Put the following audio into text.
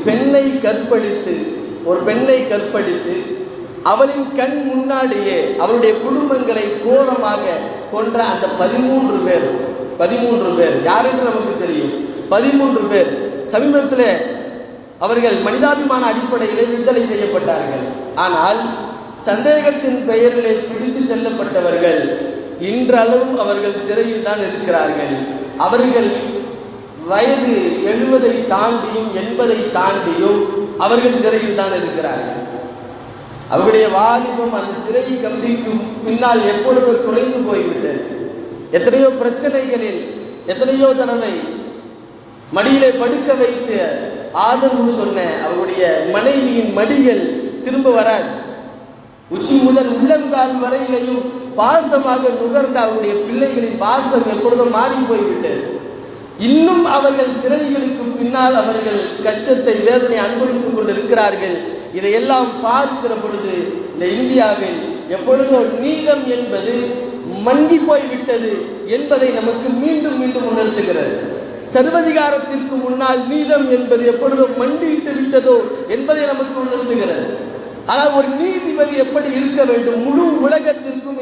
ஒரு பெண்ணை கற்பழித்து அவளின் கண் முன்னாடியே அவருடைய குடும்பங்களை கோரமாக கொன்ற அந்த 13 பேர் யார் என்று நமக்கு தெரியும். 13 பேர் சமீபத்தில் அவர்கள் மனிதாபிமான அடிப்படையிலே விடுதலை செய்யப்பட்டார்கள். ஆனால் சந்தேகத்தின் பெயரிலே பிடித்து செல்லப்பட்டவர்கள் இன்றளவும் அவர்கள் சிறையில் தான் இருக்கிறார்கள். அவர்கள் வயது 70 தாண்டியும் 80 தாண்டியும் அவர்கள் சிறையில் தான் இருக்கிறார்கள். அவருடைய வாலிபம் அந்த சிறை கம்பிக்கு பின்னால் எப்பொழுதோ தொலைந்து போய்விட்டது. எத்தனையோ பிரச்சனைகளில் எத்தனையோ தடவை மடியிலே படுக்க வைத்து ஆதரவு சொன்ன அவருடைய மனைவியின் மடிகள் திரும்ப வராது. உச்சி முதல் உள்ளங்கால் வரையிலையும் பாசமாக நுகர்ந்த அவருடைய பிள்ளைகளின் பாசம் எப்பொழுதும் மாறி போய்விட்டது. இன்னும் அவர்கள் சிறைகளுக்கு பின்னால் அவர்கள் கஷ்டத்தை வேதனை அனுபவித்துக் கொண்டிருக்கிறார்கள். இதையெல்லாம் பார்க்கிற பொழுது இந்த இந்தியாவில் எப்பொழுதோ நீதம் என்பது மங்கி போய்விட்டது என்பதை நமக்கு மீண்டும் மீண்டும் உணர்த்துகிறது. சர்வதிகாரத்திற்கு முன்னால் நீதம் என்பது எப்பொழுதோ மண்டியிட்டு விட்டதோ என்பதை நமக்கு உணர்த்துகிறது. ஆனால் ஒரு நீதிபதி எப்படி இருக்க வேண்டும்? முழு உலகத்திற்கும்